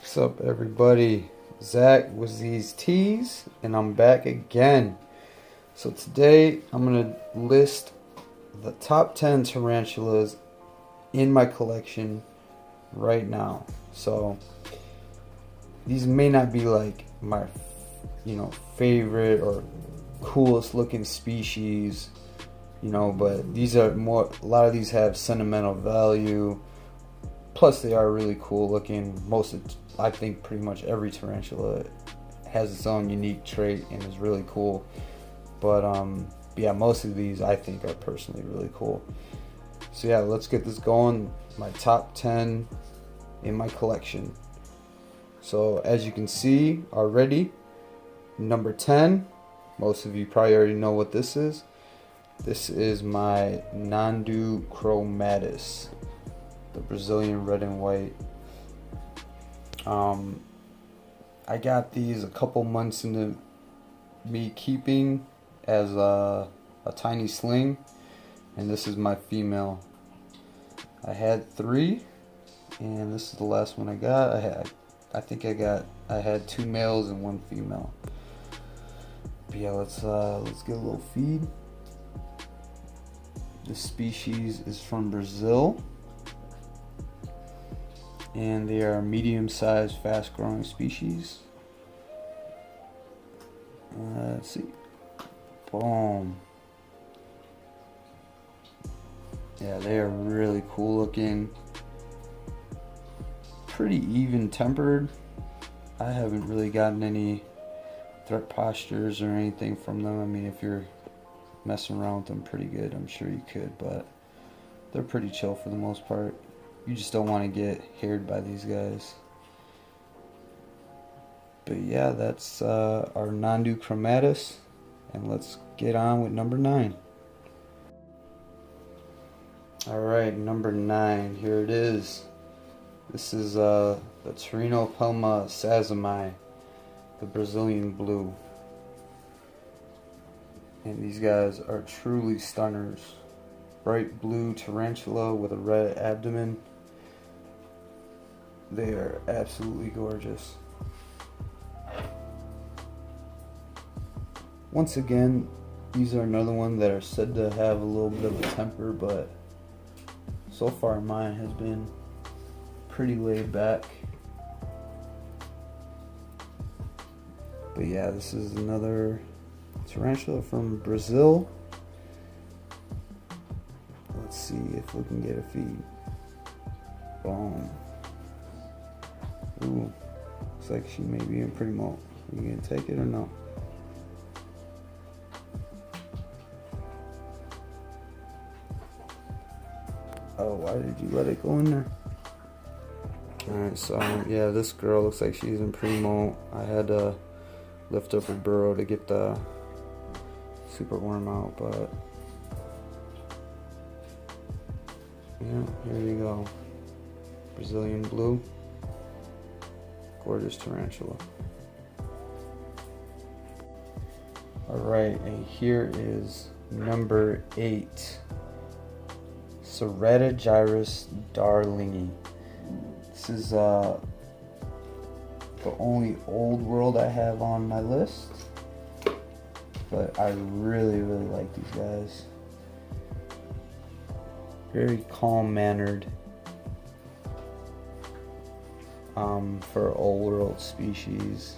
What's up, everybody? Zach with these teas, and I'm back again. So today I'm gonna list the top 10 tarantulas in my collection right now. So these may not be like my favorite or coolest looking species, but these are more, a lot of these have sentimental value. Plus they are really cool looking. I think pretty much every tarantula has its own unique trait and is really cool. But yeah, most of these I think are personally really cool. So yeah, let's get this going. My top 10 in my collection. So as you can see already, number 10, most of you probably already know what this is. This is my Nhandu chromatus, the Brazilian red and white. I got these a couple months into me keeping as a tiny sling, and this is my female. I had 3, and this is the last one I got. I had 2 males and 1 female. But yeah, let's get a little feed. This species is from Brazil, and they are medium-sized, fast-growing species. Let's see. Boom. Yeah, they are really cool looking. Pretty even-tempered. I haven't really gotten any threat postures or anything from them. I mean, if you're messing around with them pretty good, I'm sure you could, but they're pretty chill for the most part. You just don't want to get haired by these guys. But yeah, that's our Nhandu chromatus, and let's get on with number 9. Alright, number 9, here it is. This is the Brachypelma Amelia, the Brazilian blue. And these guys are truly stunners. Bright blue tarantula with a red abdomen. They are absolutely gorgeous. Once again, these are another one that are said to have a little bit of a temper, but so far mine has been pretty laid back. But yeah, this is another tarantula from Brazil. Let's see if we can get a feed. Boom. Ooh, looks like she may be in pretty molt. Are you gonna take it or no? Oh, why did you let it go in there? Alright, so yeah, this girl looks like she's in pretty molt. I had to lift up her burrow to get the super worm out, but yeah, here you go. Brazilian blue. Gorgeous tarantula. Alright, and here is number 8. Cerreta Gyrus Starling. This is the only old world I have on my list, but I really like these guys. Very calm-mannered for old world species.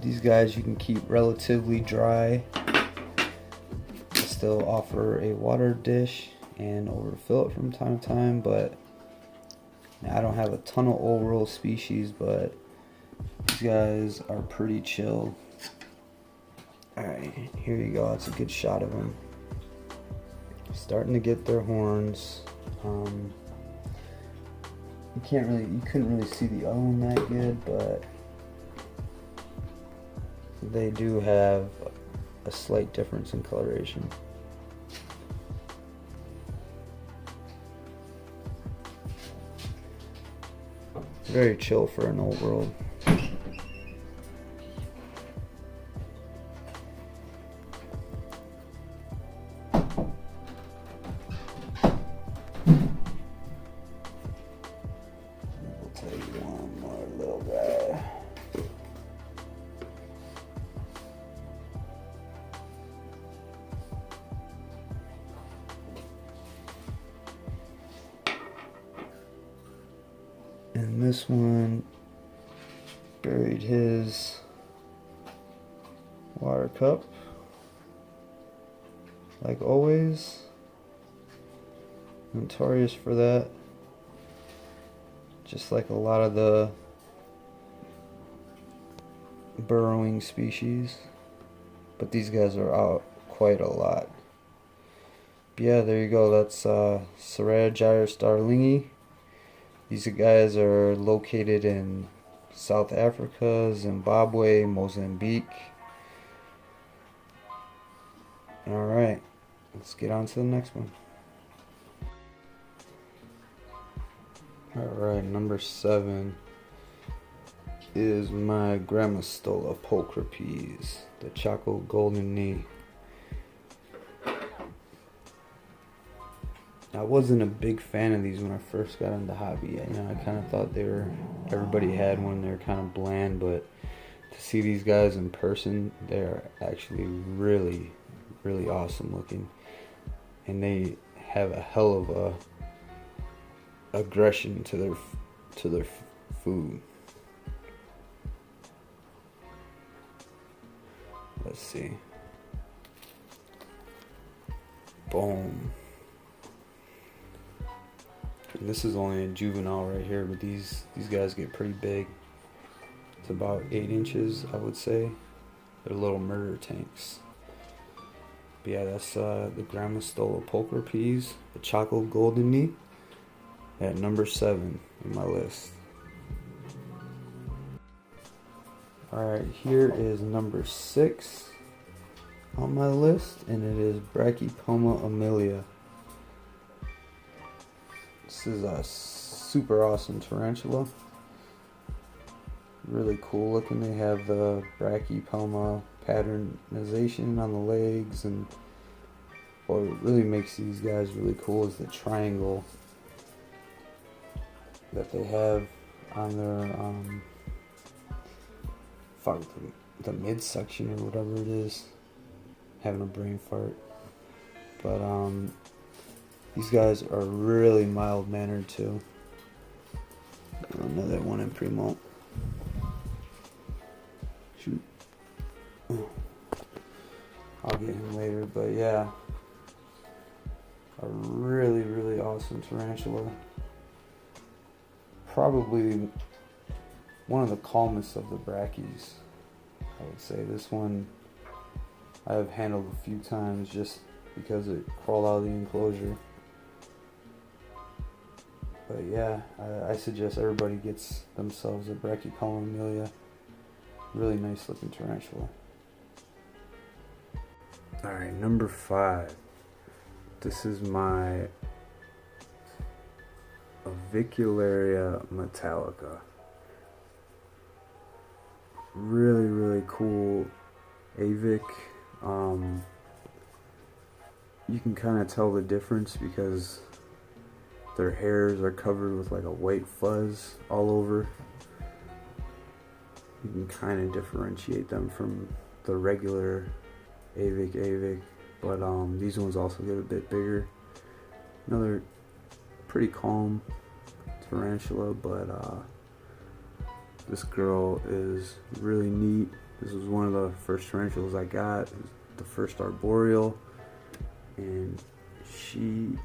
These guys you can keep relatively dry, still offer a water dish and overfill it from time to time, but I don't have a ton of old world species, but these guys are pretty chill. Alright, here you go. That's a good shot of them. Starting to get their horns. You couldn't really see the other one that good, but they do have a slight difference in coloration. Very chill for an old world. And this one buried his water cup, like always. Notorious for that. Just like a lot of the burrowing species. But these guys are out quite a lot. But yeah, there you go. That's Cerreta Gyrus Starling II. These guys are located in South Africa, Zimbabwe, Mozambique. Alright, let's get on to the next one. Alright, number 7 is my Grammostola pulchripes, the Chuckle golden knee. I wasn't a big fan of these when I first got into hobby. I kind of thought everybody had one. They're kind of bland, but to see these guys in person, they're actually really, really awesome looking, and they have a hell of a aggression to their food. Let's see. Boom. And this is only a juvenile right here, but these guys get pretty big. It's about 8 inches, I would say. They're little murder tanks. But yeah, that's the Grammostola pulchripes, the Chuckle golden knee, at number 7 in my list. Alright, here is number 6 on my list, and it is Brachypelma Amelia. This is a super awesome tarantula. Really cool looking. They have the Brachypelma patternization on the legs, and what really makes these guys really cool is the triangle that they have on their the midsection or whatever it is. Having a brain fart. But these guys are really mild-mannered too. Another one in Primo. Shoot. I'll get him later, but yeah. A really, really awesome tarantula. Probably one of the calmest of the brackies, I would say. This one I've handled a few times just because it crawled out of the enclosure. But yeah, I suggest everybody gets themselves a Brachypelma Amelia. Really nice looking tarantula. Alright, number 5. This is my Avicularia metallica. Really, really cool avic. You can kind of tell the difference because their hairs are covered with like a white fuzz all over. You can kind of differentiate them from the regular avic, but these ones also get a bit bigger. Another pretty calm tarantula, but this girl is really neat. This was one of the first tarantulas I got. It was the first arboreal, and she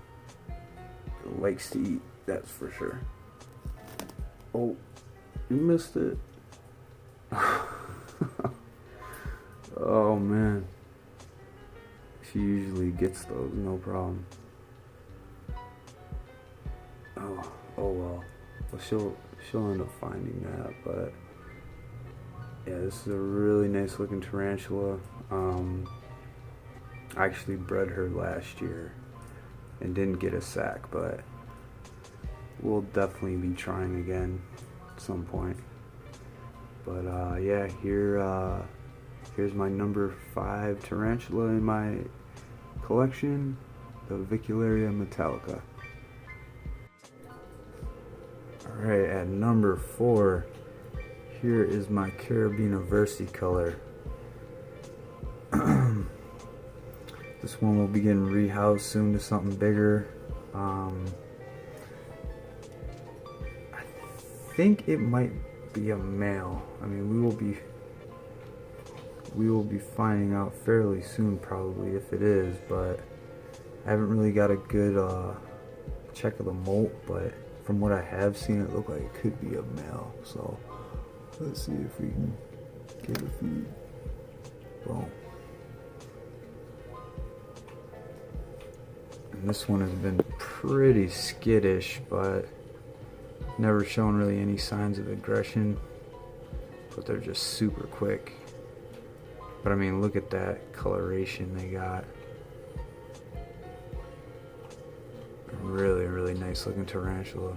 likes to eat, that's for sure. Oh, you missed it. Oh man, she usually gets those, no problem. Oh well. She'll end up finding that, but yeah, this is a really nice looking tarantula. I actually bred her last year and didn't get a sack, but we'll definitely be trying again at some point. But yeah, here's my number 5 tarantula in my collection, the Avicularia metallica. Alright, at number 4, here is my Carob University color. This one will be getting rehoused soon to something bigger. I think it might be a male. I mean, we will be finding out fairly soon probably if it is, but I haven't really got a good check of the molt, but from what I have seen, it looked like it could be a male. So let's see if we can get a feed. Boom. And this one has been pretty skittish, but never shown really any signs of aggression, but they're just super quick. But I mean, look at that coloration they got. Really, really nice looking tarantula.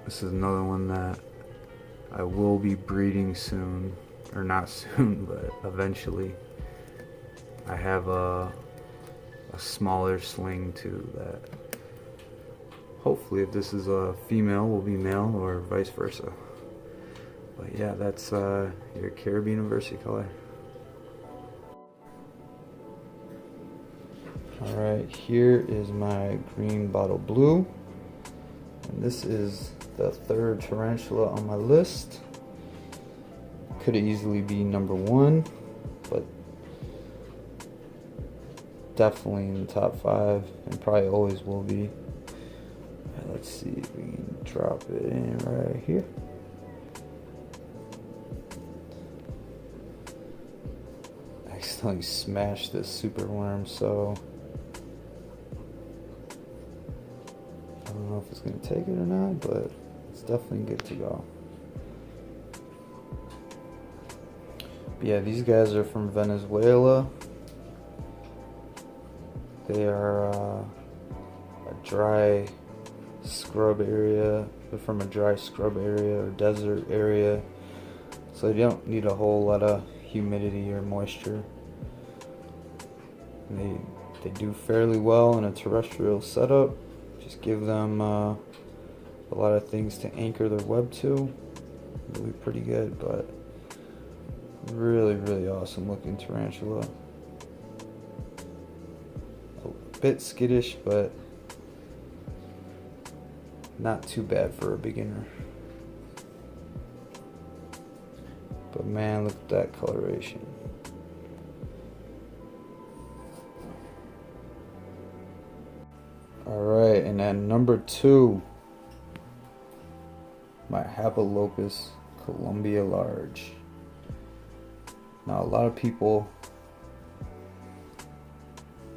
This is another one that I will be breeding soon, or not soon, but eventually. I have a smaller sling too that hopefully, if this is a female, will be male, or vice versa. But yeah, that's your Carob University color. Alright, here is my green bottle blue, and this is the third tarantula on my list. Could easily be number 1, but definitely in the top 5, and probably always will be. Right, let's see if we can drop it in right here. I accidentally smashed this super worm, so I don't know if it's going to take it or not, but it's definitely good to go. But yeah, these guys are from Venezuela. They are a dry scrub area. They're from a dry scrub area or desert area, so they don't need a whole lot of humidity or moisture. And they do fairly well in a terrestrial setup. Just give them a lot of things to anchor their web to. It'll be pretty good, but really, really awesome looking tarantula. A bit skittish, but not too bad for a beginner. But man, look at that coloration. Alright, and then number 2, my Locus Columbia large. Now a lot of people,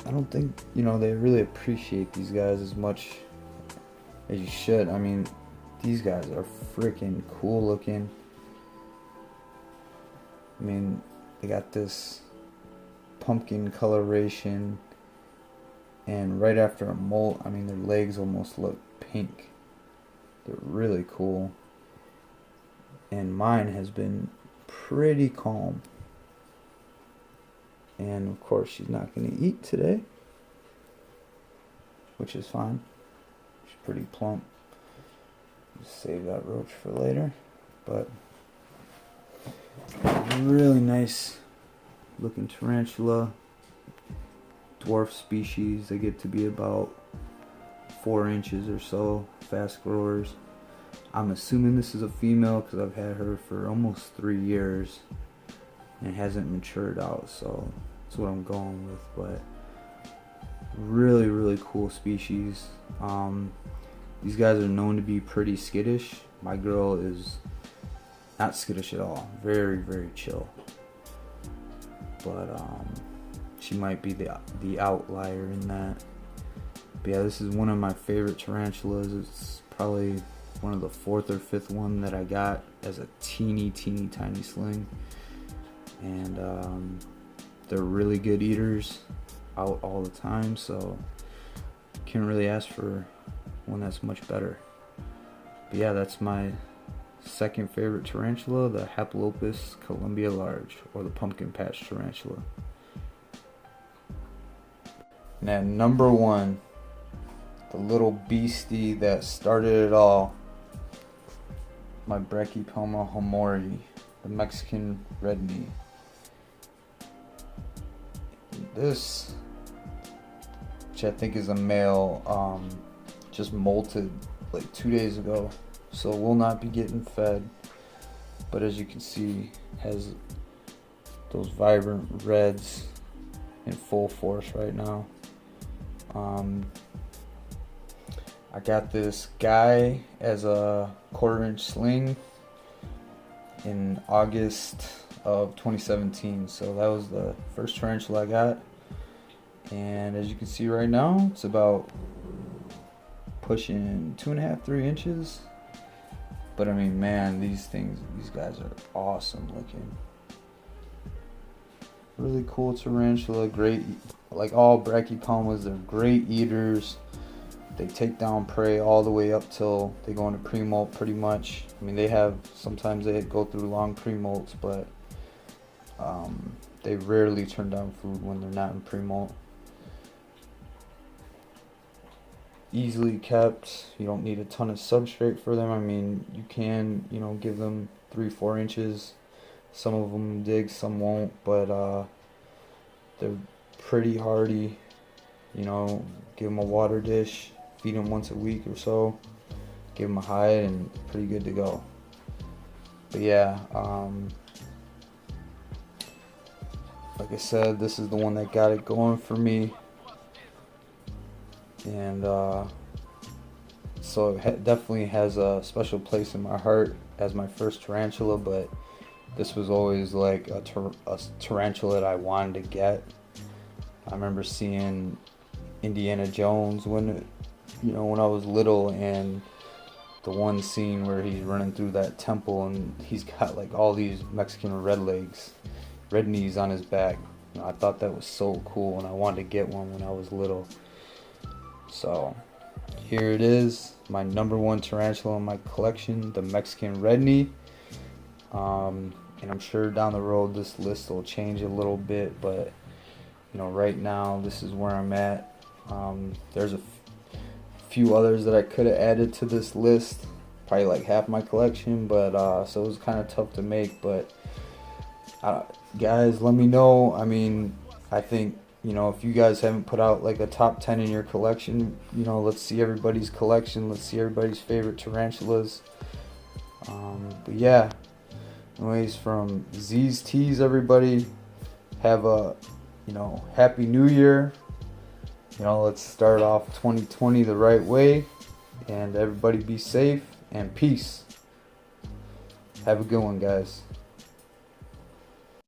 I don't think, they really appreciate these guys as much as you should. I mean, these guys are freaking cool looking. I mean, they got this pumpkin coloration, and right after a molt, I mean, their legs almost look pink. They're really cool. And mine has been pretty calm. And of course, she's not going to eat today, which is fine. She's pretty plump. Just save that roach for later. But really nice looking tarantula. Dwarf species. They get to be about 4 inches or so. Fast growers. I'm assuming this is a female because I've had her for almost 3 years and it hasn't matured out, so that's what I'm going with. But really, really cool species. These guys are known to be pretty skittish. My girl is not skittish at all. Very, very chill. But she might be the outlier in that. But yeah, this is one of my favorite tarantulas. It's probably one of the 4th or 5th one that I got as a teeny tiny sling. And they're really good eaters out all the time, so can't really ask for one that's much better. But yeah, that's my second favorite tarantula, the Locus Columbia large, or the pumpkin patch tarantula. And at number 1, the little beastie that started it all, my Brachypelma Amelia, the Mexican red knee. This which I think is a male, just molted like 2 days ago, so will not be getting fed. But as you can see, has those vibrant reds in full force right now. I got this guy as a 1/4 inch sling in August of 2017, so that was the first tarantula I got. And as you can see right now, it's about pushing 2.5, 3 inches. But I mean, man, these guys are awesome looking. Really cool tarantula, great, like all Brachypelmas, they're great eaters. They take down prey all the way up till they go into pre-molt pretty much. I mean, sometimes they go through long pre-molts, but they rarely turn down food when they're not in pre-molt. Easily kept. You don't need a ton of substrate for them. I mean, you can, give them 3-4 inches. Some of them dig, some won't, but they're pretty hardy. Give them a water dish, feed them once a week or so, give them a hide, and pretty good to go. But yeah, like I said, this is the one that got it going for me. And so it definitely has a special place in my heart as my first tarantula, but this was always like a tarantula that I wanted to get. I remember seeing Indiana Jones when I was little, and the one scene where he's running through that temple and he's got like all these Mexican red knees on his back. I thought that was so cool, and I wanted to get one when I was little. So here it is, my #1 tarantula in my collection, the Mexican red knee. And I'm sure down the road this list will change a little bit, but right now this is where I'm at. There's a few others that I could have added to this list, probably like half my collection, but so it was kind of tough to make. But guys, let me know. I mean, I think if you guys haven't put out like a top 10 in your collection, let's see everybody's collection, let's see everybody's favorite tarantulas. But yeah, anyways, from Z's Tees, everybody have a happy new year. Let's start off 2020 the right way, and everybody be safe and peace. Have a good one, guys.